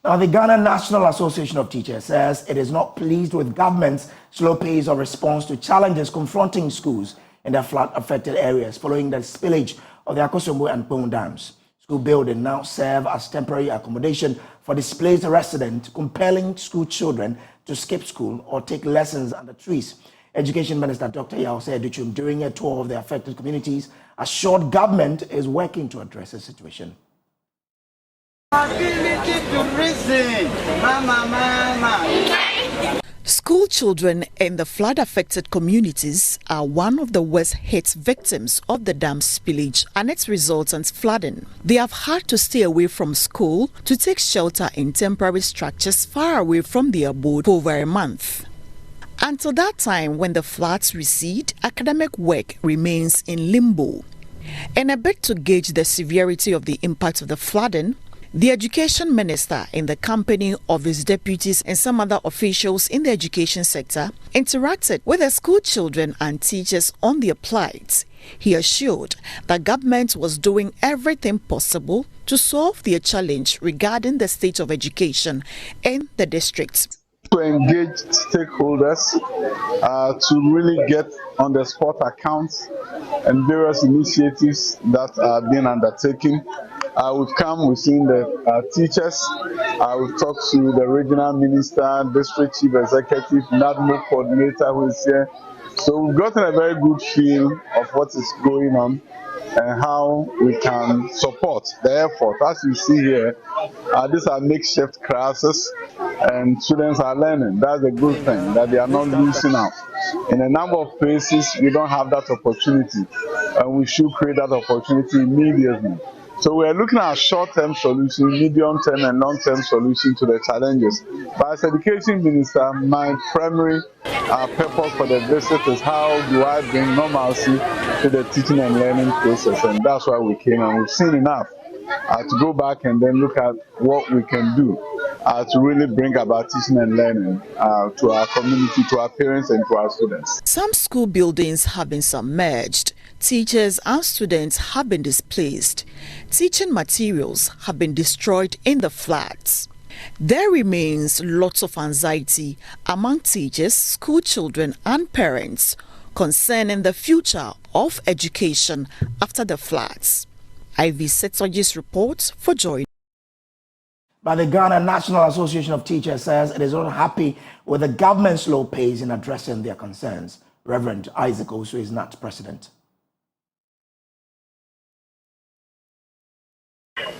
Now, the Ghana National Association of Teachers says it is not pleased with government's slow pace of response to challenges confronting schools in the flood-affected areas following the spillage of the Akosombo and Pong dams. School buildings now serve as temporary accommodation for displaced residents, compelling school children to skip school or take lessons under trees. Education Minister Dr. Yao Educhum, during a tour of the affected communities, assured government is working to address the situation. School children in the flood-affected communities are one of the worst-hit victims of the dam spillage and its resultant flooding. They have had to stay away from school to take shelter in temporary structures far away from their abode for over a month. Until that time, when the floods recede, academic work remains in limbo. In a bid to gauge the severity of the impact of the flooding, the Education Minister, in the company of his deputies and some other officials in the education sector, interacted with the school children and teachers on their plight. He assured that government was doing everything possible to solve their challenge regarding the state of education in the district. To engage stakeholders to really get on the spot accounts and various initiatives that are being undertaken. We've come, we've seen the teachers, we've talked to the regional minister, district chief executive, NADMO coordinator who is here. So we've gotten a very good feel of what is going on and how we can support the effort. As you see here, these are makeshift classes and students are learning. That's a good thing, that they are not losing out. In a number of places, we don't have that opportunity, and we should create that opportunity immediately. So we are looking at short-term solutions, medium-term and long-term solutions to the challenges. But as Education Minister, my primary purpose for the visit is how do I bring normalcy to the teaching and learning process, and that's why we came, and we've seen enough to go back and then look at what we can do to really bring about teaching and learning to our community, to our parents and to our students. Some school buildings have been submerged. Teachers and students have been displaced. Teaching materials have been destroyed in the floods. There remains lots of anxiety among teachers, school children and parents concerning the future of education after the floods. Ivy Setoji's report for Joy. But the Ghana National Association of Teachers says it is not happy with the government's slow pace in addressing their concerns. Reverend Isaac also is not president.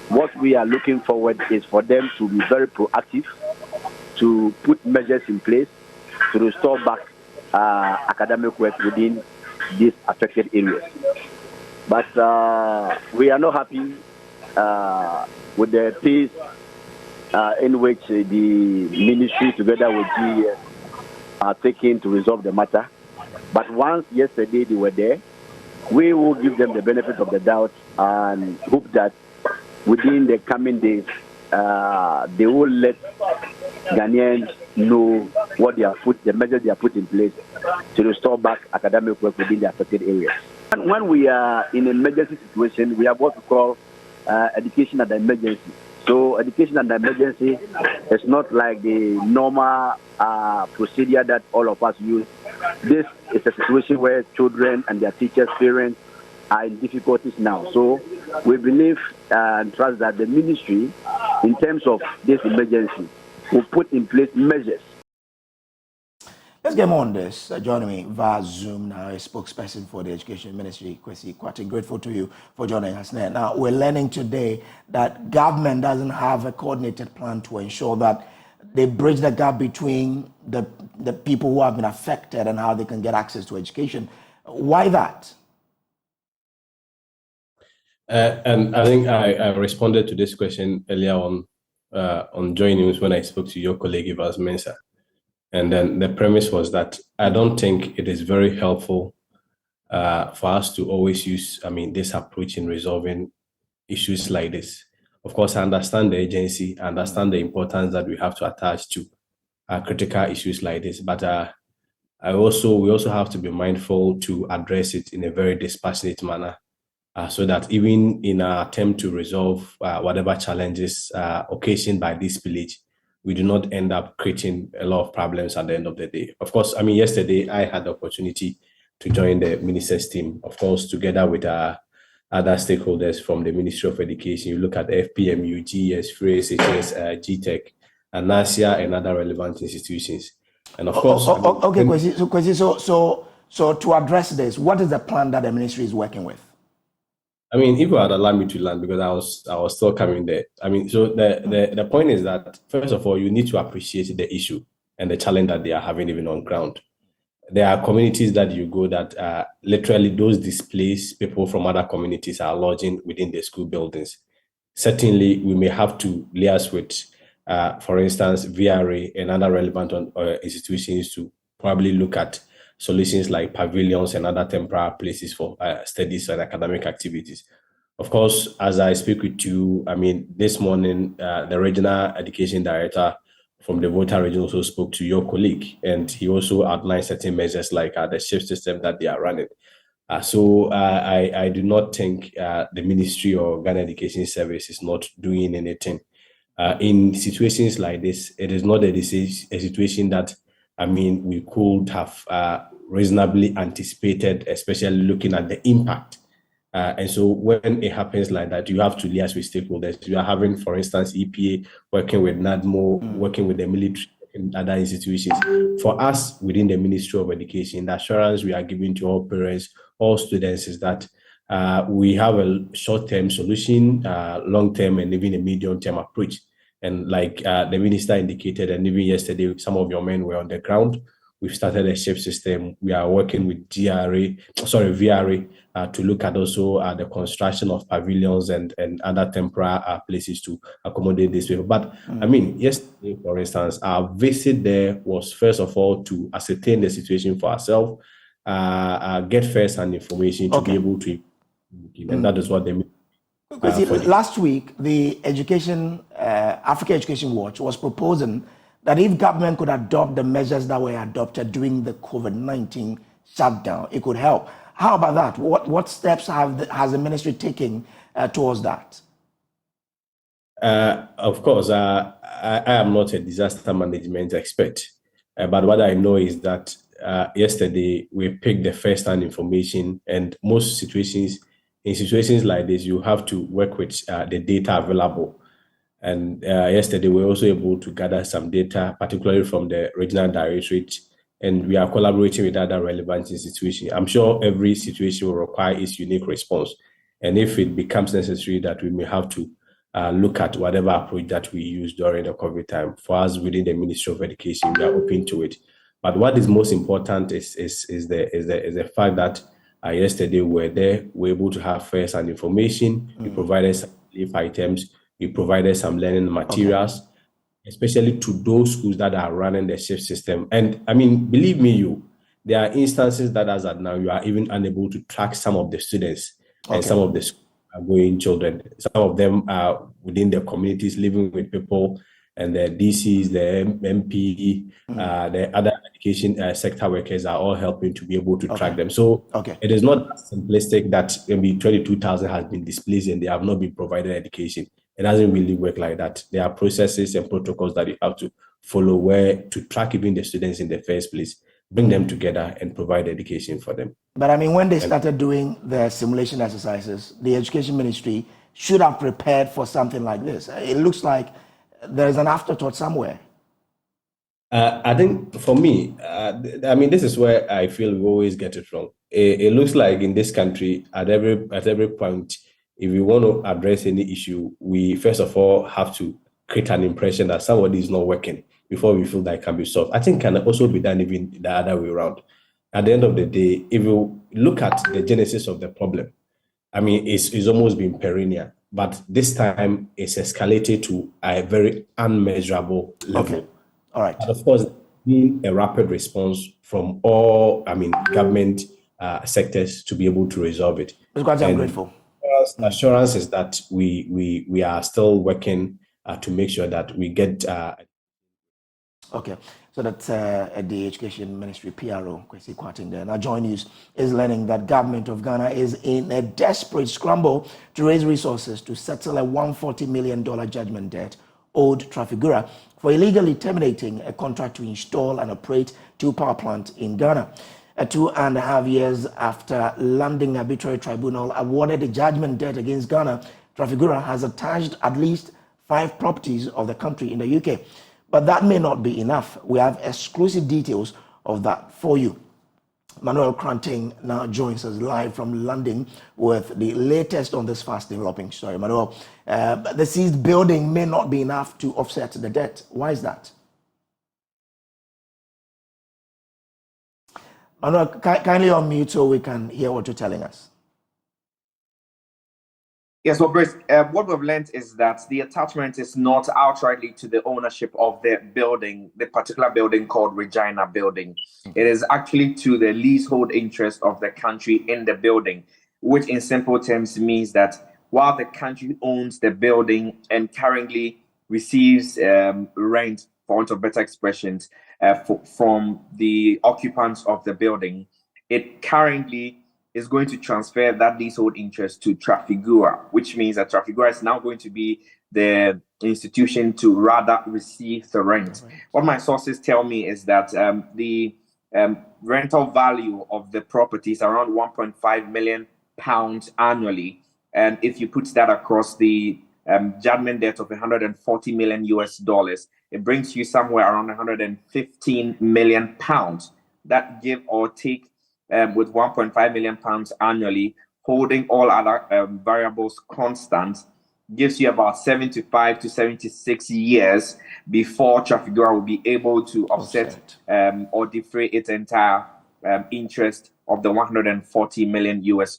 What we are looking forward is for them to be very proactive, to put measures in place to restore back academic work within these affected areas. But we are not happy with the pace in which the ministry together with GES are taking to resolve the matter. But once yesterday they were there, we will give them the benefit of the doubt and hope that within the coming days, they will let Ghanaians know what they have the measures they have put in place to restore back academic work within the affected areas. And when we are in an emergency situation, we have what we call education under emergency. So education under emergency is not like the normal procedure that all of us use. This is a situation where children and their teachers, parents are in difficulties now. So we believe and trust that the ministry, in terms of this emergency, will put in place measures. Let's get more on this. Joining me via Zoom now, a spokesperson for the Education Ministry, Kwesi Kwati. Grateful to you for joining us now. Now, we're learning today that government doesn't have a coordinated plan to ensure that they bridge the gap between the people who have been affected and how they can get access to education. Why that? And I think I responded to this question earlier on JoyNews when I spoke to your colleague Ivas Mensah. And then the premise was that I don't think it is very helpful for us to always use, this approach in resolving issues like this. Of course, I understand the agency, I understand the importance that we have to attach to critical issues like this, but we also have to be mindful to address it in a very dispassionate manner so that even in our attempt to resolve whatever challenges occasioned by this spillage, we do not end up creating a lot of problems at the end of the day. Of course, I mean, yesterday I had the opportunity to join the minister's team, of course, together with other stakeholders from the Ministry of Education. You look at FPMU, GS, FRACE, HS, GTech, and NASIA, and other relevant institutions. And of course... Okay, Kwesi, so to address this, what is the plan that the ministry is working with? I mean, if you had allowed me to land, because I was still coming there. I mean, so the point is that, first of all, you need to appreciate the issue and the challenge that they are having even on ground. There are communities that you go that literally those displaced people from other communities are lodging within the school buildings. Certainly, we may have to liaise with, for instance, VRA and other relevant institutions to probably look at solutions like pavilions and other temporary places for studies and academic activities. Of course, as I speak with you, I mean, this morning, the regional education director from the Volta region also spoke to your colleague, and he also outlined certain measures like the shift system that they are running. So I do not think the ministry or Ghana Education Service is not doing anything. In situations like this, it is not a situation that, I mean, we could have reasonably anticipated, especially looking at the impact. And so when it happens like that, you have to liaise with stakeholders. You are having, for instance, EPA working with NADMO, working with the military and other institutions. For us, within the Ministry of Education, the assurance we are giving to all parents, all students is that we have a short-term solution, long-term, and even a medium-term approach. And like the minister indicated, and even yesterday, some of your men were on the ground. We've started a shift system. We are working with VRA to look at also the construction of pavilions and other temporary places to accommodate these people. But I mean, yesterday, for instance, our visit there was first of all to ascertain the situation for ourselves, get first-hand information to be able to, and that is what they mean. Last week, the Africa Education Watch was proposing that if government could adopt the measures that were adopted during the COVID-19 shutdown, it could help. How about that? What steps has the ministry taken towards that? Of course, I am not a disaster management expert, but what I know is that yesterday we picked the first-hand information, and most situations, in situations like this, you have to work with the data available. And yesterday, we were also able to gather some data, particularly from the regional directorate, and we are collaborating with other relevant institutions. I'm sure every situation will require its unique response. And if it becomes necessary that we may have to look at whatever approach that we use during the COVID time, for us within the Ministry of Education, we are open to it. But what is most important is the fact that yesterday we were there, we were able to have first-hand information, we provided some relief items, we provided some learning materials, especially to those schools that are running the shift system. And I mean, believe me, there are instances that as at now, you are even unable to track some of the students and some of the going children. Some of them are within their communities living with people, and the DCs, the MP, the other education sector workers are all helping to be able to track them. So it is not simplistic that maybe 22,000 has been displaced and they have not been provided education. It doesn't really work like that. There are processes and protocols that you have to follow where to track even the students in the first place, bring them together and provide education for them. But I mean, when they started doing the simulation exercises, the education ministry should have prepared for something like this. It looks like there is an afterthought somewhere. I think for me, I mean, this is where I feel we always get it wrong. It looks like in this country, at every point, if we want to address any issue, we first of all have to create an impression that somebody is not working before we feel that it can be solved. I think can also be done even the other way around. At the end of the day, if you look at the genesis of the problem, I mean, it's almost been perennial, but this time it's escalated to a very unmeasurable level. Okay. All right. And of course, being a rapid response from all, I mean, government sectors to be able to resolve it. I'm grateful. Assurance is that we are still working to make sure that we get. Okay, so that's at the Education Ministry PRO, Kwesi Kwarteng there. Now, Joy News is learning that government of Ghana is in a desperate scramble to raise resources to settle a $140 million judgment debt owed Trafigura for illegally terminating a contract to install and operate two power plants in Ghana. 2.5 years after landing arbitrary tribunal awarded a judgment debt against Ghana, Trafigura has attached at least 5 properties of the country in the UK. But that may not be enough. We have exclusive details of that for you. Manuel Kranting now joins us live from London with the latest on this fast developing story. Manuel, the seized building may not be enough to offset the debt. Why is that? Manuel, kindly unmute so we can hear what you're telling us. Yes, well, Bruce, what we've learned is that the attachment is not outrightly to the ownership of the building, the particular building called Regina Building. It is actually to the leasehold interest of the country in the building, which in simple terms means that while the country owns the building and currently receives rent, for want of better expressions, from the occupants of the building, it currently is going to transfer that leasehold interest to Trafigura, which means that Trafigura is now going to be the institution to rather receive the rent. Right. What my sources tell me is that the rental value of the property is around £1.5 million annually. And if you put that across the judgment debt of $140 million US, it brings you somewhere around £115 million. That give or take with £1.5 million annually, holding all other variables constant, gives you about 75 to 76 years before Trafigura will be able to offset or defray its entire interest of the $140 million US.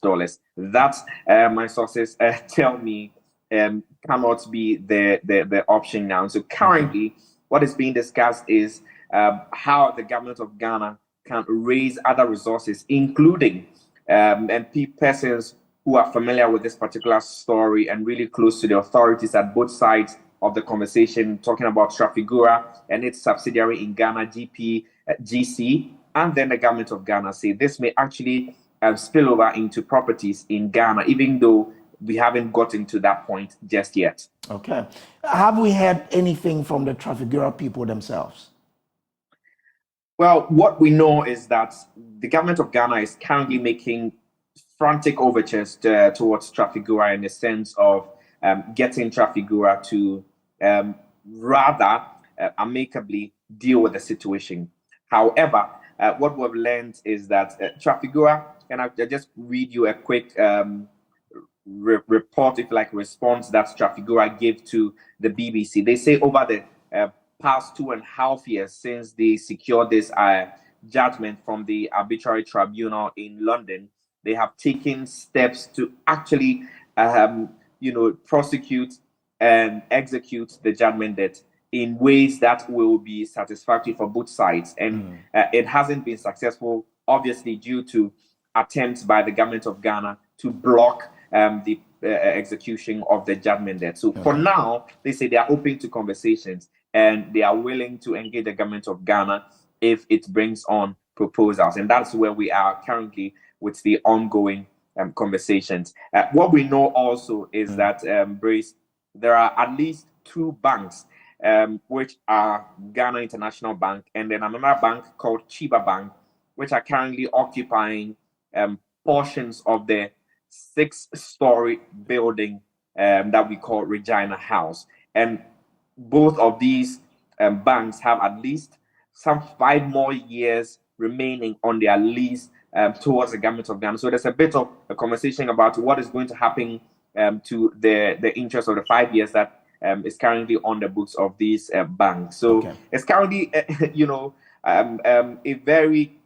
That my sources tell me cannot be the option now. So currently, what is being discussed is how the government of Ghana can raise other resources, including persons who are familiar with this particular story and really close to the authorities at both sides of the conversation, talking about Trafigura and its subsidiary in Ghana, GC, and then the government of Ghana say this may actually spill over into properties in Ghana, even though we haven't gotten to that point just yet. Okay. Have we heard anything from the Trafigura people themselves? Well, what we know is that the government of Ghana is currently making frantic overtures towards Trafigura in the sense of getting Trafigura to rather amicably deal with the situation. However, what we've learned is that Trafigura, and I'll just read you a quick report, if like response that Trafigura gave to the BBC. They say over the past 2.5 years since they secured this judgment from the arbitrary tribunal in London, they have taken steps to actually, prosecute and execute the judgment debt in ways that will be satisfactory for both sides. And it hasn't been successful, obviously, due to attempts by the government of Ghana to block the execution of the judgment debt. So for now, they say they are open to conversations and they are willing to engage the government of Ghana if it brings on proposals. And that's where we are currently with the ongoing conversations. What we know also is that, Brace, there are at least 2 banks, which are Ghana International Bank and then another bank called Chiba Bank, which are currently occupying portions of the 6-story building that we call Regina House. And both of these banks have at least some 5 more years remaining on their lease towards the government of Ghana. So there's a bit of a conversation about what is going to happen to the interest of the 5 years that is currently on the books of these banks. So it's currently, a very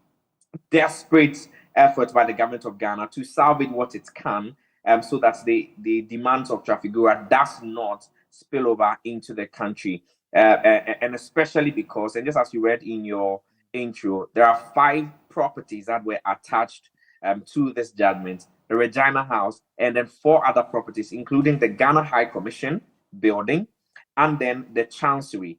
desperate effort by the government of Ghana to salvage what it can, so that the demands of Trafigura does not spill over into the country, and especially because, and just as you read in your intro, there are 5 properties that were attached to this judgment: the Regina House, and then 4 other properties, including the Ghana High Commission building, and then the Chancery.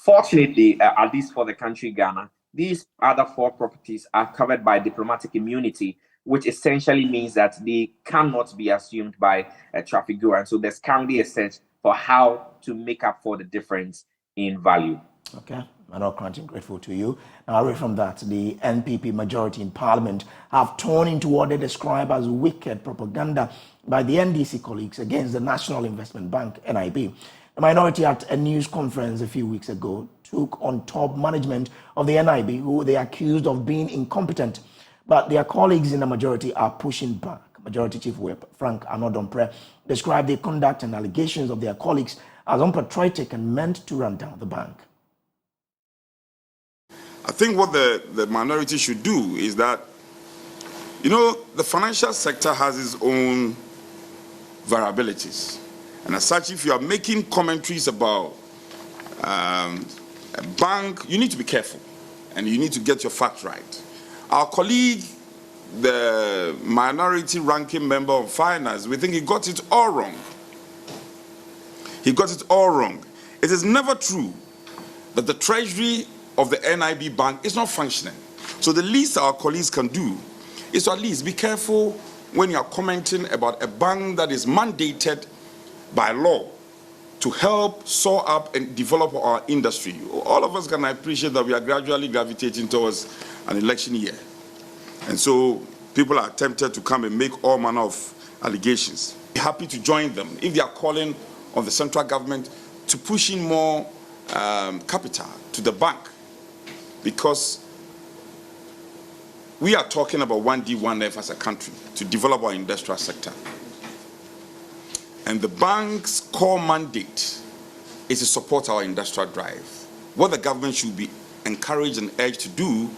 Fortunately, at least for the country Ghana, these other 4 properties are covered by diplomatic immunity, which essentially means that they cannot be assumed by a Trafigura. And so there's currently a search for how to make up for the difference in value. Okay, Manuel Cranton, grateful to you. Now, away from that, the NPP majority in Parliament have torn into what they describe as wicked propaganda by the NDC colleagues against the National Investment Bank, NIB. The minority at a news conference a few weeks ago took on top management of the NIB, who they accused of being incompetent. But their colleagues in the majority are pushing back. Majority Chief Whip Frank Anodompre described the conduct and allegations of their colleagues as unpatriotic and meant to run down the bank. I think what the minority should do is that, you know, the financial sector has its own variabilities. And as such, if you are making commentaries about a bank, you need to be careful and you need to get your facts right. Our colleague, the minority ranking member of finance, we think he got it all wrong. He got it all wrong. It is never true that the treasury of the NIB bank is not functioning. So the least our colleagues can do is to at least be careful when you are commenting about a bank that is mandated by law to help soar up and develop our industry. All of us can appreciate that we are gradually gravitating towards an election year. And so people are tempted to come and make all manner of allegations. We're happy to join them if they are calling on the central government to push in more capital to the bank, because we are talking about 1D, 1F as a country to develop our industrial sector. And the bank's core mandate is to support our industrial drive. What the government should be encouraged and urged to do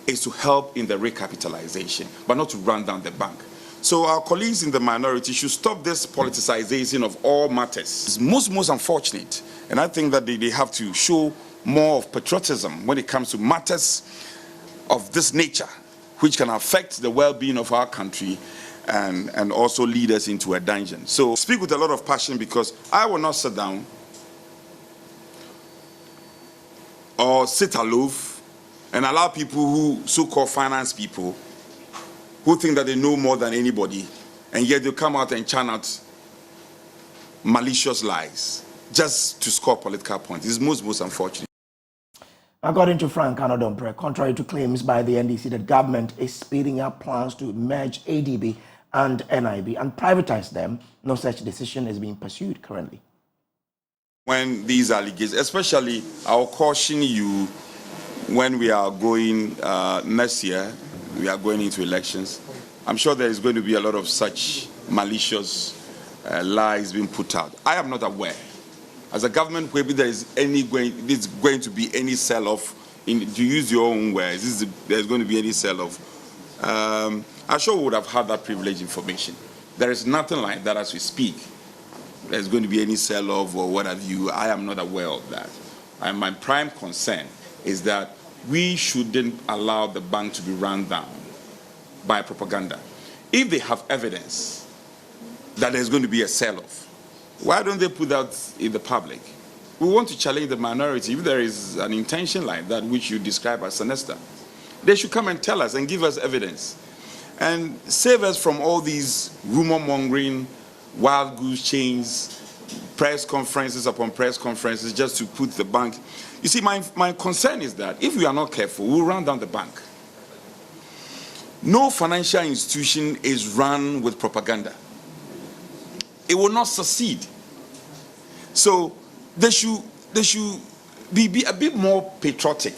is to help in the recapitalization, but not to run down the bank. So our colleagues in the minority should stop this politicization of all matters. It's most unfortunate, and I think that they have to show more of patriotism when it comes to matters of this nature, which can affect the well-being of our country and also lead us into a dungeon. So speak with a lot of passion, because I will not sit down or sit aloof and allow people who so-called finance people who think that they know more than anybody, and yet they come out and churn out malicious lies just to score political points. It's most unfortunate. According to Frank Anodompre, contrary to claims by the NDC that government is speeding up plans to merge ADB and NIB and privatize them, no such decision is being pursued currently. When these allegations, especially, I'll caution you when we are going next year, we are going into elections. I'm sure there is going to be a lot of such malicious lies being put out. I am not aware. As a government, maybe there's going to be any sell-off, to use your own words, there's going to be any sell-off. I'm sure we would have had that privileged information. There is nothing like that as we speak. There's going to be any sell-off or what have you. I am not aware of that. And my prime concern is that we shouldn't allow the bank to be run down by propaganda. If they have evidence that there's going to be a sell-off, why don't they put that in the public? We want to challenge the minority. If there is an intention like that, which you describe as sinister, they should come and tell us and give us evidence and save us from all these rumor-mongering, wild goose chains, press conferences upon press conferences just to put the bank. You see, my concern is that if we are not careful, we'll run down the bank. No financial institution is run with propaganda. It will not succeed. So they should be a bit more patriotic.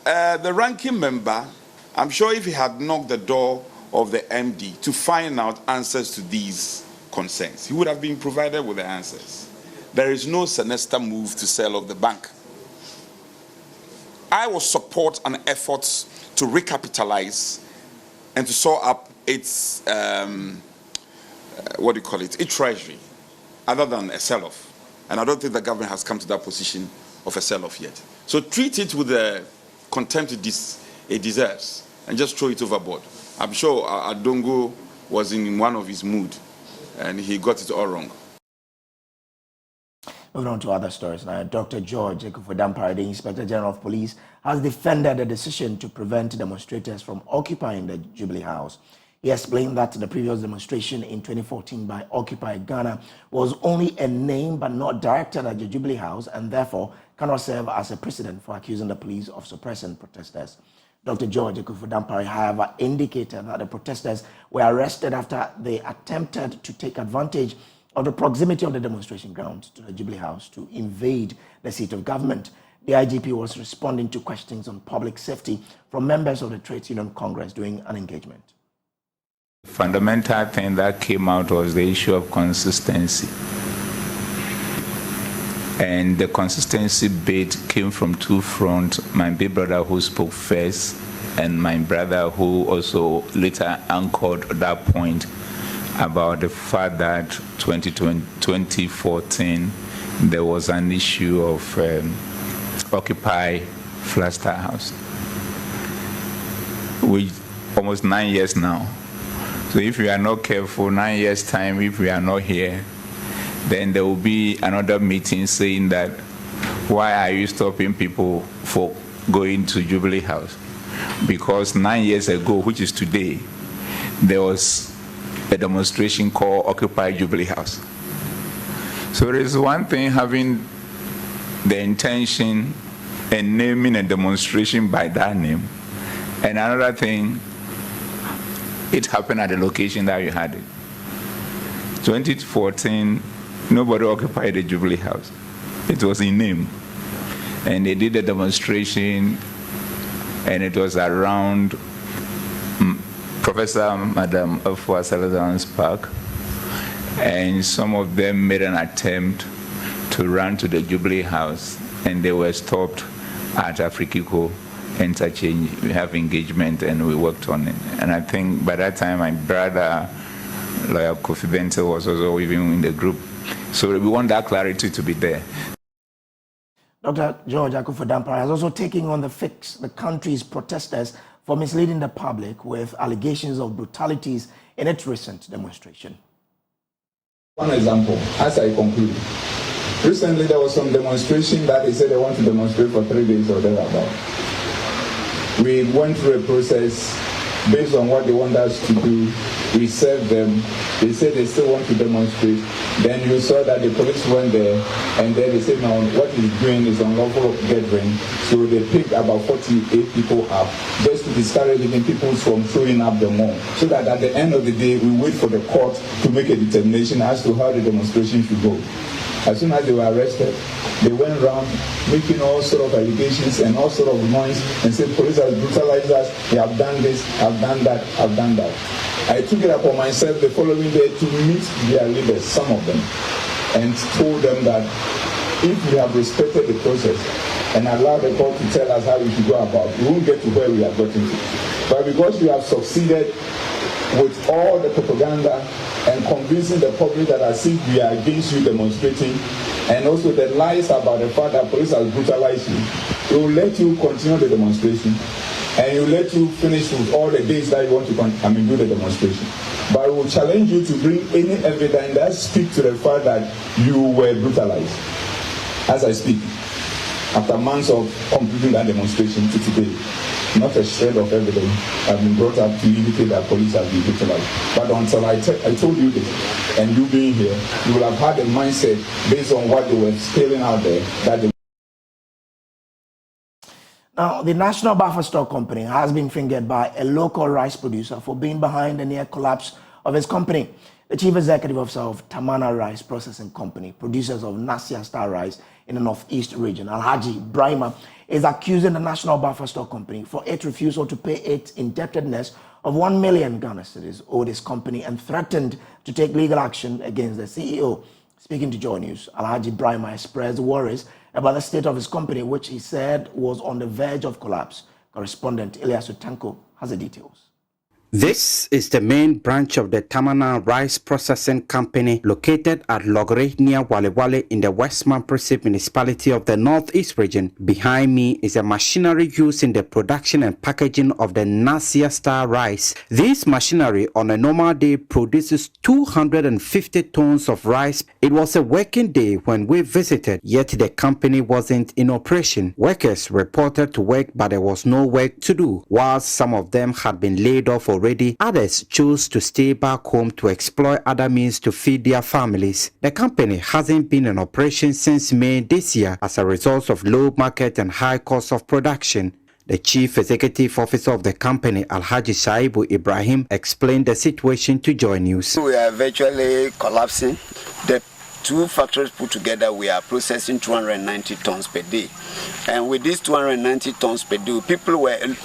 The ranking member, I'm sure if he had knocked the door of the MD to find out answers to these concerns, he would have been provided with the answers. There is no sinister move to sell off the bank. I will support an effort to recapitalize and to soar up its its treasury, other than a sell-off. And I don't think the government has come to that position of a sell-off yet. So treat it with the contempt it deserves and just throw it overboard. I'm sure Adongo was in one of his mood and he got it all wrong. Moving on to other stories now, Dr. George Dapaah, the Inspector General of Police, has defended the decision to prevent demonstrators from occupying the Jubilee House. He explained that the previous demonstration in 2014 by Occupy Ghana was only a name but not directed at the Jubilee House and therefore cannot serve as a precedent for accusing the police of suppressing protesters. Dr. George Dapaah, however, indicated that the protesters were arrested after they attempted to take advantage of the proximity of the demonstration grounds to the Jubilee House to invade the seat of government. The IGP was responding to questions on public safety from members of the Trades Union Congress during an engagement. The fundamental thing that came out was the issue of consistency. And the consistency bit came from two fronts, my big brother who spoke first and my brother who also later anchored that point about the fact that 2014 there was an issue of Occupy Flaster House. We almost 9 years now. So if we are not careful, 9 years time, if we are not here, then there will be another meeting saying that why are you stopping people for going to Jubilee House? Because 9 years ago, which is today, there was a demonstration called Occupy Jubilee House. So there is one thing having the intention and naming a demonstration by that name, and another thing, it happened at the location that you had it. 2014, nobody occupied the Jubilee House. It was in name. And they did a demonstration, and it was around Professor Madam Afua Salazar's Park, and some of them made an attempt to run to the Jubilee House, and they were stopped at Trafigura interchange. We have engagement, and we worked on it. And I think by that time, my brother, Lawyer Kofi Bente, was also even in the group. So we want that clarity to be there. Dr. George Dapaah has also taken on the country's protesters for misleading the public with allegations of brutalities in its recent demonstration. One example, as I conclude. Recently, there was some demonstration that they said they want to demonstrate for 3 days or thereabout. We went through a process based on what they want us to do. We served them. They said they still want to demonstrate. Then you saw that the police went there, and then they said, no, what he's doing is unlawful gathering. So they picked about 48 people up just to discourage even people from showing up the more. So that at the end of the day, we wait for the court to make a determination as to how the demonstration should go. As soon as they were arrested, they went around making all sort of allegations and all sort of noise and said police have brutalized us, they have done this, I've done that, I've done that. I took it upon myself the following day to meet their leaders, some of them, and told them that if we have respected the process and allowed the court to tell us how we should go about, we won't get to where we have gotten to. But because we have succeeded with all the propaganda and convincing the public that as if we are against you demonstrating, and also the lies about the fact that police has brutalized you, we will let you continue the demonstration, and we'll let you finish with all the days that you want to do the demonstration. But we will challenge you to bring any evidence that speaks to the fact that you were brutalized. As I speak, after months of completing that demonstration to today, not a shred of evidence has been brought up to indicate that police have been brutalized. But until I told you this, and you being here, you will have had a mindset based on what they were spelling out there. Now, the National Buffer Stock Company has been fingered by a local rice producer for being behind the near collapse of his company. The Chief Executive Officer of Tamana Rice Processing Company, producers of Nasia Star Rice in the Northeast region, Alhaji Brahima, is accusing the National Buffer Stock Company for its refusal to pay its indebtedness of 1 million Ghana cedis owed his company and threatened to take legal action against the CEO. Speaking to JoyNews, Alhaji Brahima expressed worries about the state of his company, which he said was on the verge of collapse. Correspondent Elias Utanko has the details. This is the main branch of the Tamana Rice Processing Company located at Logre near Wale Wale in the West Mamprisip municipality of the Northeast region. Behind me is a machinery used in the production and packaging of the Nasia Star rice. This machinery on a normal day produces 250 tons of rice. It was a working day when we visited, yet the company wasn't in operation. Workers reported to work, but there was no work to do. Whilst some of them had been laid off already, others chose to stay back home to explore other means to feed their families. The company hasn't been in operation since May this year as a result of low market and high cost of production. The chief executive officer of the company, Alhaji Shaibu Ibrahim, explained the situation to Joy News. We are virtually collapsing. The two factories put together, we are processing 290 tons per day. And with these 290 tons per day,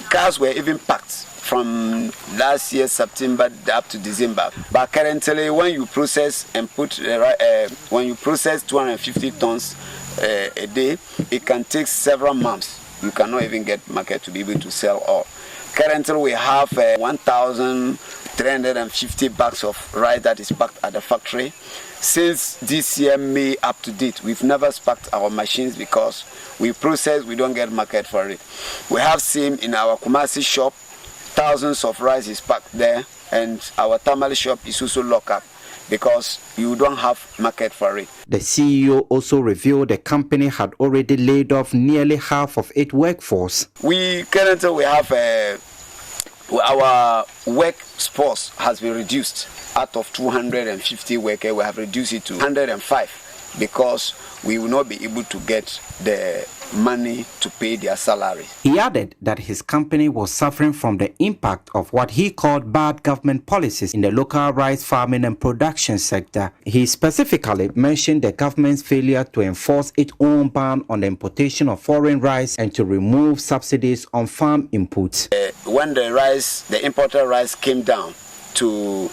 cars were even packed from last year September up to December. But currently, when you process and when you process 250 tons a day, it can take several months. You cannot even get market to be able to sell all. Currently, we have 1,350 bags of rice that is packed at the factory. Since this year May up to date, we've never sparked our machines because we process, we don't get market for it. We have seen in our Kumasi shop, thousands of rice is packed there, and our Tamale shop is also locked up because you don't have market for it. The CEO also revealed the company had already laid off nearly half of its workforce. We currently have our workforce has been reduced. Out of 250 workers, we have reduced it to 105 because we will not be able to get the money to pay their salary. He added that his company was suffering from the impact of what he called bad government policies in the local rice farming and production sector. He specifically mentioned the government's failure to enforce its own ban on the importation of foreign rice and to remove subsidies on farm inputs. When the imported rice came down to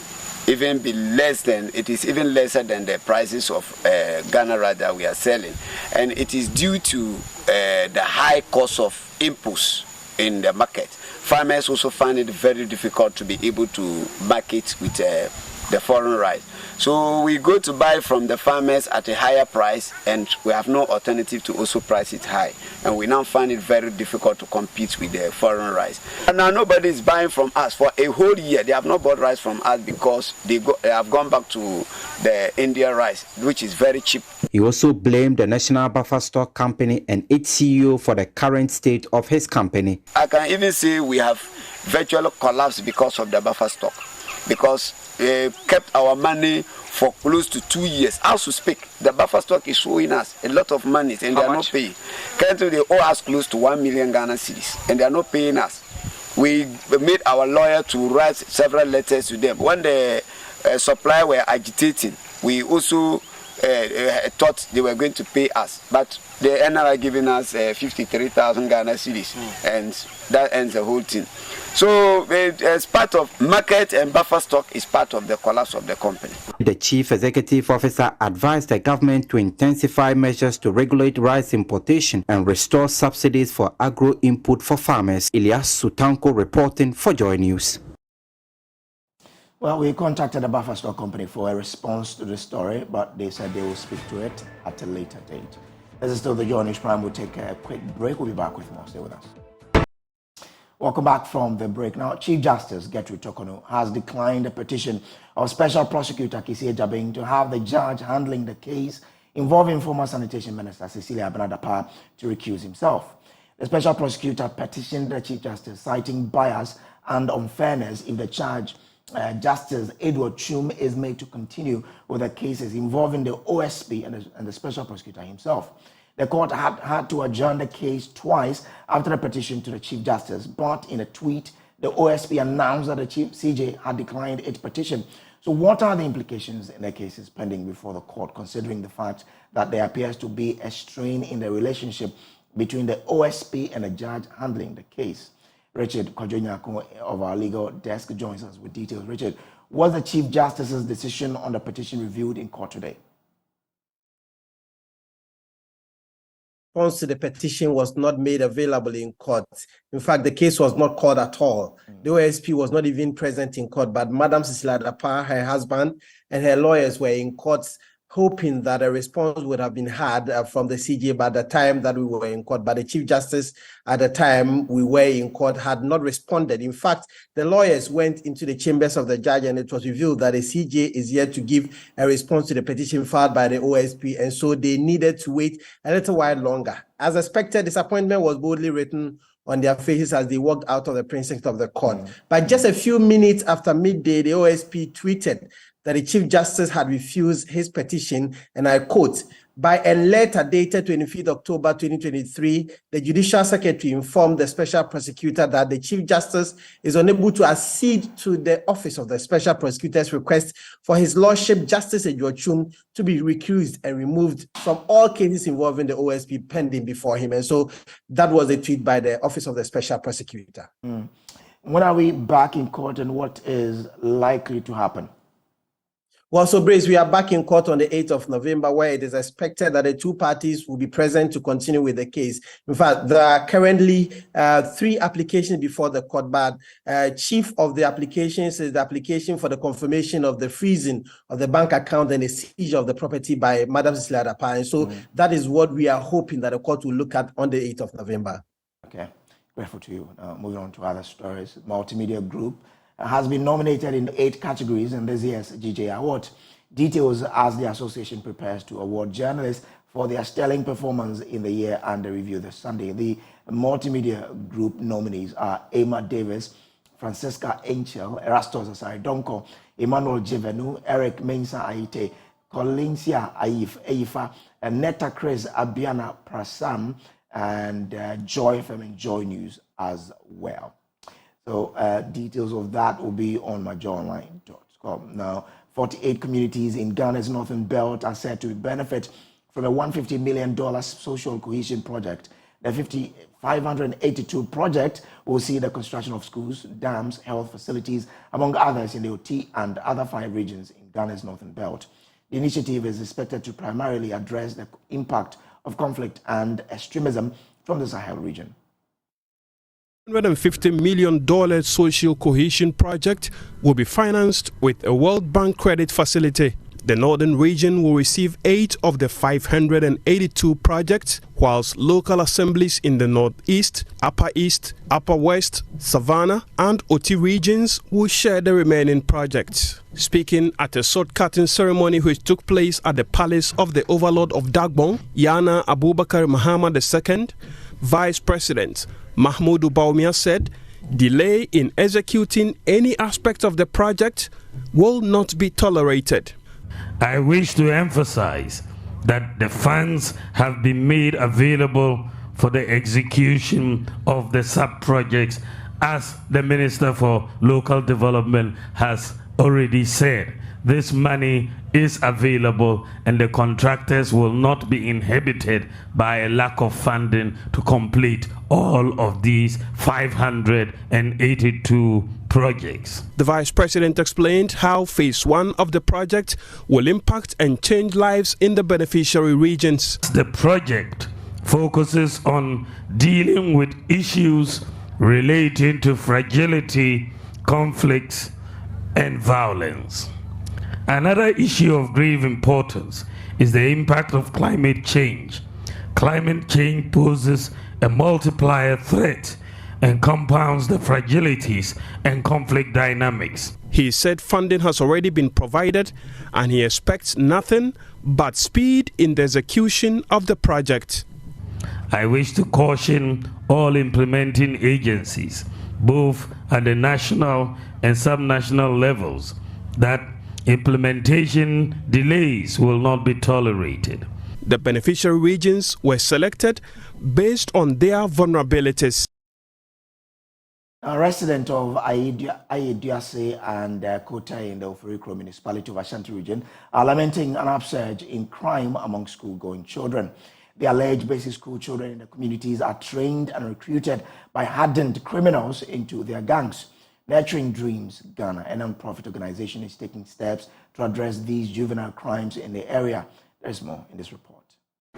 even be less than, it is even lesser than the prices of Ghana rice that we are selling. And it is due to the high cost of inputs in the market. Farmers also find it very difficult to be able to market with the foreign rice. So we go to buy from the farmers at a higher price, and we have no alternative to also price it high. And we now find it very difficult to compete with the foreign rice. And now nobody is buying from us for a whole year. They have not bought rice from us because they have gone back to the Indian rice, which is very cheap. He also blamed the National Buffer Stock Company and its CEO for the current state of his company. I can even say we have virtually collapsed because of the buffer stock, because they kept our money for close to 2 years. As to speak, the buffer stock is owing us a lot of money and they are not paying. Currently, they owe us close to 1 million Ghana cedis and they are not paying us. We made our lawyer to write several letters to them. When the supplier were agitating, we also thought they were going to pay us, but the NRI giving us 53,000 Ghana cedis, and that ends the whole thing. So as part of market and buffer stock is part of the collapse of the company. The chief executive officer advised the government to intensify measures to regulate rice importation and restore subsidies for agro input for farmers. Ilyas Sutanko reporting for Joy News. Well, we contacted the buffer stock company for a response to the story, but they said they will speak to it at a later date. This is still the JoyNews Prime. We'll take a quick break. We'll be back with more. Stay with us. Welcome back from the break. Now, Chief Justice Gertrude Tokono has declined the petition of Special Prosecutor Cecilia Dapaah to have the judge handling the case involving former Sanitation Minister Cecilia Dapaah to recuse himself. The Special Prosecutor petitioned the Chief Justice, citing bias and unfairness if the charge Justice Edward Chum is made to continue with the cases involving the OSP and the Special Prosecutor himself. The court had to adjourn the case twice after the petition to the Chief Justice, but in a tweet, the OSP announced that the Chief CJ had declined its petition. So what are the implications in the cases pending before the court, considering the fact that there appears to be a strain in the relationship between the OSP and the judge handling the case? Richard Kwajonyako of our legal desk joins us with details. Richard, was the Chief Justice's decision on the petition reviewed in court today? response to the petition was not made available in court. In fact, the case was not called at all. The OSP was not even present in court, but Madam Cecilia Dapaah, her husband, and her lawyers were in court, hoping that a response would have been had from the CJ by the time that we were in court. But the Chief Justice at the time we were in court had not responded. In fact, the lawyers went into the chambers of the judge and it was revealed that the CJ is yet to give a response to the petition filed by the OSP, and so they needed to wait a little while longer. As expected, disappointment was boldly written on their faces as they walked out of the precinct of the court. But just a few minutes after midday, the OSP tweeted that the Chief Justice had refused his petition, and I quote, "By a letter dated 25th October 2023, the Judicial Secretary informed the Special Prosecutor that the Chief Justice is unable to accede to the Office of the Special Prosecutor's request for His Lordship Justice Ejuachum to be recused and removed from all cases involving the OSP pending before him." And so that was a tweet by the Office of the Special Prosecutor. When are we back in court and what is likely to happen? Well, so Brace, we are back in court on the 8th of November, where it is expected that the two parties will be present to continue with the case. In fact, there are currently 3 applications before the court, but chief of the applications is the application for the confirmation of the freezing of the bank account and the seizure of the property by Madam Cecilia Dapaah. And so that is what we are hoping that the court will look at on the 8th of November. Okay, grateful to you. Moving on to other stories. Multimedia Group has been nominated in 8 categories in this year's GJ Award. Details as the association prepares to award journalists for their sterling performance in the year under review this Sunday. The Multimedia Group nominees are Emma Davis, Francisca Angel, Erastus Asari Donko, Emmanuel Jivenu, Eric Mensa Aite, Colinsia Aifa, Netta Chris Abiana Prasam, and Joy from JoyNews as well. So details of that will be on myjoyonline.com. Now, 48 communities in Ghana's Northern Belt are said to benefit from a $150 million social cohesion project. The 582 project will see the construction of schools, dams, health facilities, among others in the OT and other 5 regions in Ghana's Northern Belt. The initiative is expected to primarily address the impact of conflict and extremism from the Sahel region. $150 million social cohesion project will be financed with a World Bank credit facility. The northern region will receive 8 of the 582 projects, whilst local assemblies in the Northeast, Upper East, Upper West, Savannah and Oti regions will share the remaining projects. Speaking at a sword-cutting ceremony which took place at the palace of the Overlord of Dagbon, Yana Abubakar Muhammad II, Vice President Mahmoud Baumia said, delay in executing any aspect of the project will not be tolerated. I wish to emphasize that the funds have been made available for the execution of the sub-projects, as the Minister for Local Development has already said. This money is available and the contractors will not be inhibited by a lack of funding to complete all of these 582 projects. The Vice President explained how Phase 1 of the project will impact and change lives in the beneficiary regions. The project focuses on dealing with issues relating to fragility, conflicts, and violence. Another issue of grave importance is the impact of climate change. Climate change poses a multiplier threat and compounds the fragilities and conflict dynamics. He said funding has already been provided and he expects nothing but speed in the execution of the project. I wish to caution all implementing agencies, both at the national and subnational levels, that implementation delays will not be tolerated. The beneficiary regions were selected based on their vulnerabilities. A resident of Ayeduase and Kota in the Ofurikro municipality of Ashanti region are lamenting an upsurge in crime among school-going children. The alleged basic school children in the communities are trained and recruited by hardened criminals into their gangs. Nurturing Dreams Ghana, a non-profit organization, is taking steps to address these juvenile crimes in the area. There's more in this report.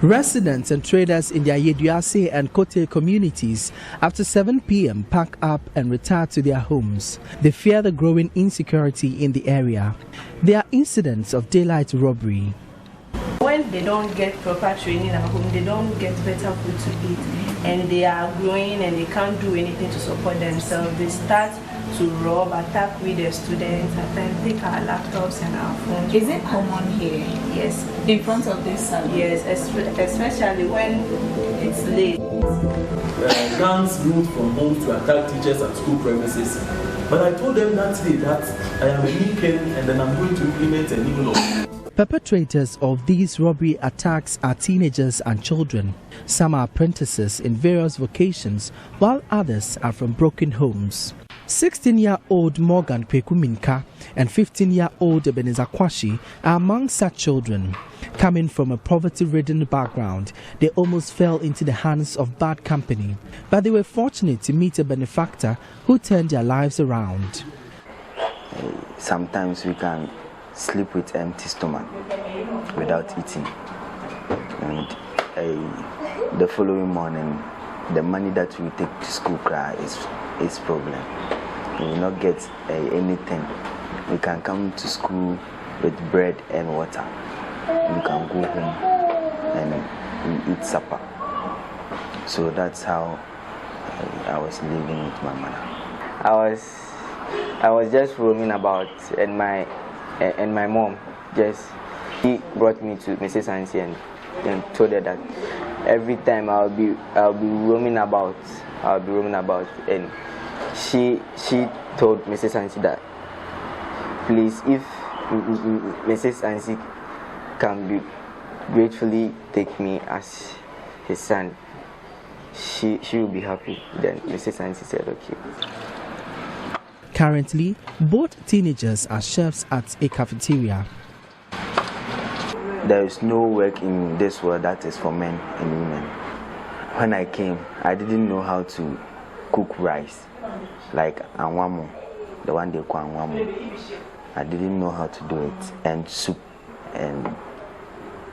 Residents and traders in their Yeduase and Kote communities after 7 p.m. pack up and retire to their homes. They fear the growing insecurity in the area. There are incidents of daylight robbery. When they don't get proper training at home, they don't get better food to eat, and they are growing and they can't do anything to support themselves. They start to rob, attack with the students, at times take our laptops and our phones. Is it common here? Yes. In front of this salon? Yes, especially when it's late. Gangs moved from home to attack teachers at school premises. But I told them that day that I am a new parent and then I'm going to implement a new law. Perpetrators of these robbery attacks are teenagers and children. Some are apprentices in various vocations, while others are from broken homes. 16-year-old Morgan Kwekuminka and 15-year-old Ebenezer Kwashi are among such children. Coming from a poverty-ridden background, they almost fell into the hands of bad company. But they were fortunate to meet a benefactor who turned their lives around. Sometimes we can sleep with empty stomach without eating, and the following morning the money that we take to school is problem. We will not get anything. We can come to school with bread and water. We can go home and we eat supper. So that's how I was living with my mother. I was just roaming about, and my mom he brought me to Mrs. Ansi and told her that every time I'll be roaming about, and she told Mrs. Ansi that please, if Mrs. Ansi can gratefully take me as his son, she will be happy. Then Mrs. Ansi said okay. Currently, both teenagers are chefs at a cafeteria. There is no work in this world that is for men and women. When I came, I didn't know how to cook rice, like anwamo, the one they call anwamo. I didn't know how to do it, and soup, and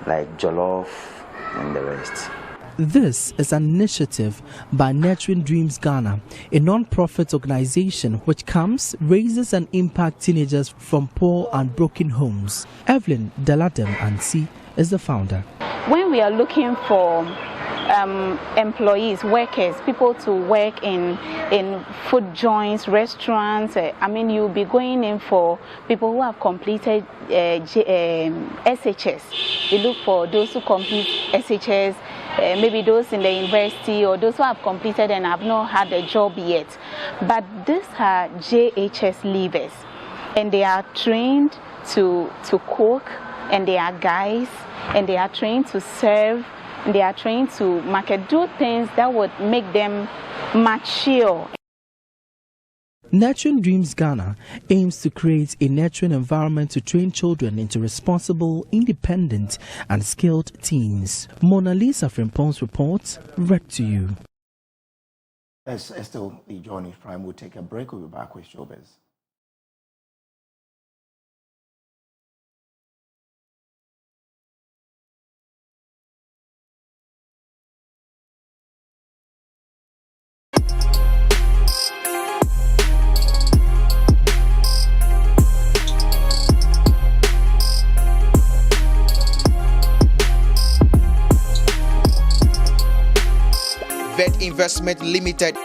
like jollof, and the rest. This is an initiative by Nurturing Dreams Ghana, a non-profit organization which raises and impacts teenagers from poor and broken homes. Evelyn Daladem Ansi is the founder. When we are looking for employees, workers, people to work in food joints, restaurants, you'll be going in for people who have completed SHS. We look for those who complete SHS, maybe those in the university or those who have completed and have not had a job yet. But these are JHS leavers, and they are trained to cook, and they are guys, and they are trained to serve, and they are trained to market, do things that would make them mature. Nurturing Dreams Ghana aims to create a nurturing environment to train children into responsible, independent and skilled teens. Mona Lisa Frimpong's report, read to you. As still the JoyNews Prime will take a break. We'll be back with Showbiz. Vet Investment Limited. All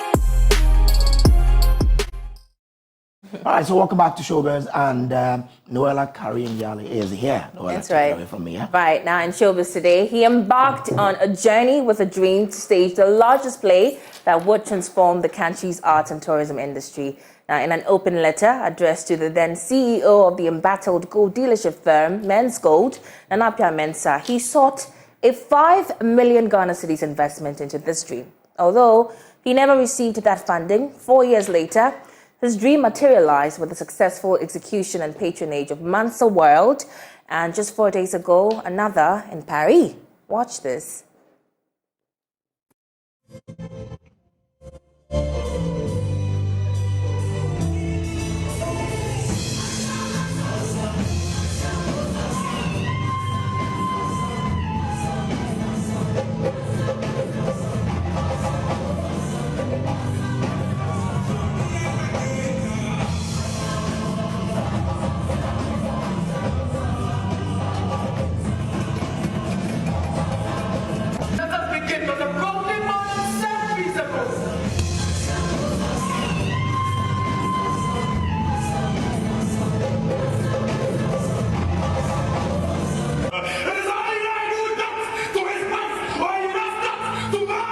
right, so welcome back to Showbiz, and Noella Karim-Yali is here. Noella, that's right. Away from me, yeah? Right, now in Showbiz today, he embarked on a journey with a dream to stage the largest play that would transform the country's arts and tourism industry. Now, in an open letter addressed to the then CEO of the embattled gold dealership firm, Men's Gold, Nanapia Mensah, he sought a 5 million Ghana cedis investment into this dream. Although he never received that funding, 4 years later, his dream materialized with the successful execution and patronage of Mansa World, and just 4 days ago, another in Paris. Watch this.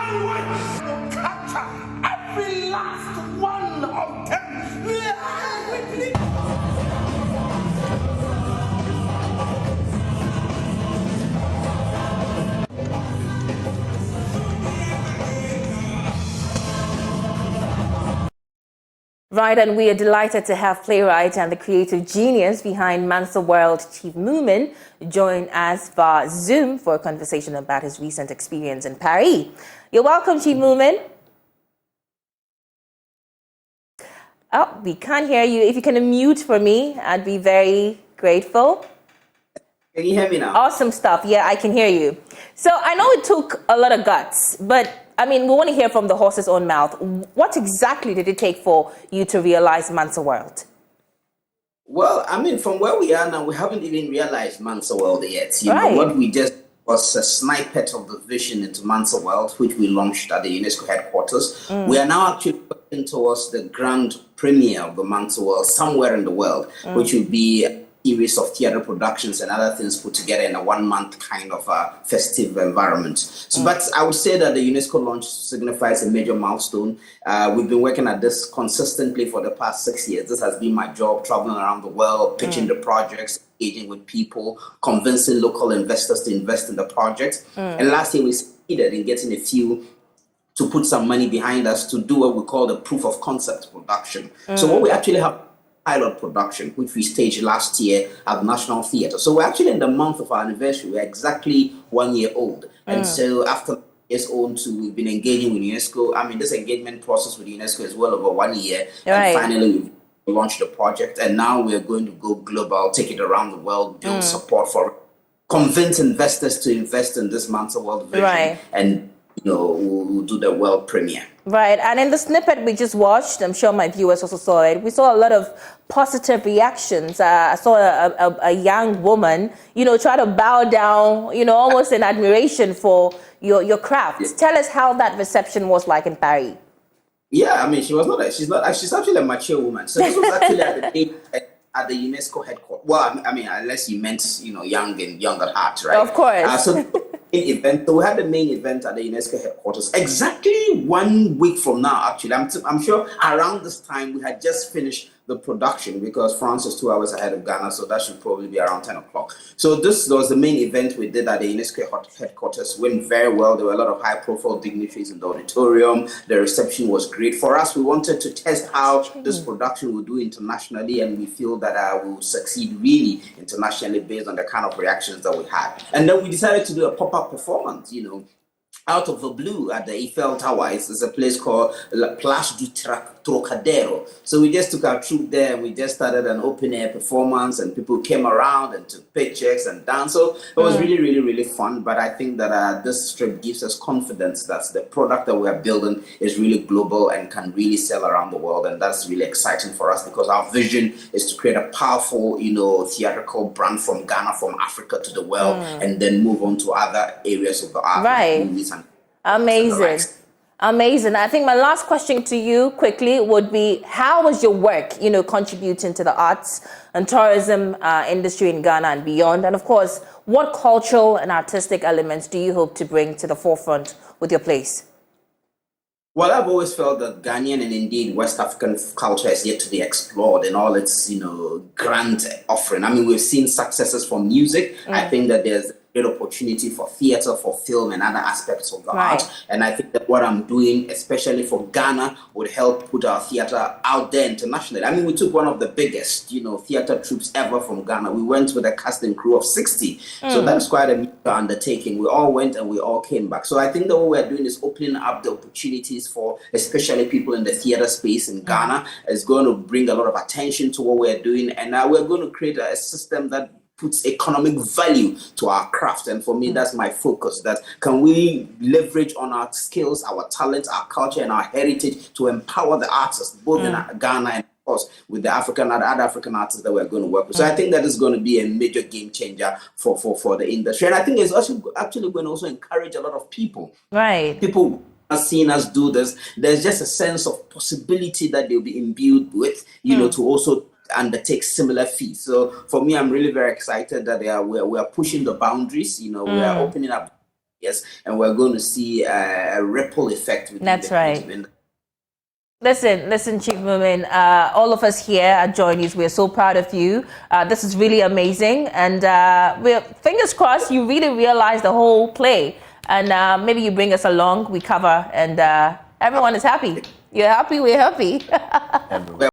language, capture every last one of them. Right, and we are delighted to have playwright and the creative genius behind Mansa World, Chief Moomin, join us via Zoom for a conversation about his recent experience in Paris. You're welcome, Chief Moomin. Oh, we can't hear you. If you can unmute for me, I'd be very grateful. Can you hear me now? Awesome stuff. Yeah, I can hear you. So I know it took a lot of guts, but I mean, we want to hear from the horse's own mouth. What exactly did it take for you to realize Mansa World? Well, I mean, from where we are now, we haven't even realized Mansa World yet. You know, what we just was a snippet of the vision into Mansa World, which we launched at the UNESCO headquarters. We are now actually working towards the grand premiere of the Mansa World somewhere in the world, which will be a series of theater productions and other things put together in a 1 month kind of festive environment. So, but I would say that the UNESCO launch signifies a major milestone. We've been working at this consistently for the past 6 years. This has been my job, traveling around the world, pitching the projects, engaging with people, convincing local investors to invest in the project. And last year we succeeded in getting a few to put some money behind us to do what we call the proof of concept production. So what we actually have pilot production, which we staged last year at the National Theatre. So we're actually in the month of our anniversary. We're exactly 1 year old. And so after years old, we've been engaging with UNESCO. I mean, this engagement process with UNESCO is well over 1 year. And finally, we launched the project. And now we're going to go global, take it around the world, build support for it, convince investors to invest in this Mansa World vision. And, you know, we'll do the world premiere. Right, and in the snippet we just watched, I'm sure my viewers also saw it, we saw a lot of positive reactions. I saw a young woman, you know, try to bow down, you know, almost in admiration for your craft. Tell us how that reception was like in Paris. Yeah, I mean, she's actually a mature woman. So this was actually at the UNESCO headquarters. Well, I mean, unless you meant, you know, young and young at heart, right? Of course. So we had the main event at the UNESCO headquarters exactly 1 week from now, actually. I'm sure around this time we had just finished the production because France is 2 hours ahead of Ghana, so that should probably be around 10 o'clock. So this was the main event we did at the UNESCO headquarters. Went very well. There were a lot of high-profile dignitaries in the auditorium. The reception was great. For us, we wanted to test how this production will do internationally, and we feel that we will succeed really internationally based on the kind of reactions that we had. And then we decided to do a pop-up performance, you know, out of the blue at the Eiffel Tower. It's a place called La Place du Trocadero. So we just took our troupe there and we just started an open air performance and people came around and took pictures and danced. So it was really, really, really fun. But I think that this trip gives us confidence that the product that we are building is really global and can really sell around the world. And that's really exciting for us because our vision is to create a powerful, you know, theatrical brand from Ghana, from Africa to the world, and then move on to other areas of the art, movies and amazing. Amazing. I think my last question to you quickly would be, how was your work, you know, contributing to the arts and tourism industry in Ghana and beyond? And of course, what cultural and artistic elements do you hope to bring to the forefront with your place? Well, I've always felt that Ghanaian and indeed West African culture is yet to be explored in all its, you know, grand offering. I mean, we've seen successes from music. I think that there's great opportunity for theater, for film, and other aspects of the art. And I think that what I'm doing, especially for Ghana, would help put our theater out there internationally. I mean, we took one of the biggest, you know, theater troops ever from Ghana. We went with a cast and crew of 60. So that's quite a major undertaking. We all went and we all came back. So I think that what we're doing is opening up the opportunities for especially people in the theater space in Ghana. It's going to bring a lot of attention to what we're doing. And we're going to create a system that puts economic value to our craft. And for me, that's my focus. That can we leverage on our skills, our talents, our culture, and our heritage to empower the artists, both in Ghana and, of course, with the other African artists that we're going to work with. So I think that is going to be a major game changer for the industry. And I think it's also actually going to also encourage a lot of people. People are seeing us do this. There's just a sense of possibility that they'll be imbued with, you know, to also undertake similar feats. So for me, I'm really very excited that we are pushing the boundaries. You know, we are opening up Yes, and we're going to see a ripple effect. That's right. Listen, Chief Mumin, all of us here at JoyNews, we're so proud of you. This is really amazing. And we're fingers crossed you really realize the whole play. And maybe you bring us along, we cover, and everyone is happy. You're happy, we're happy.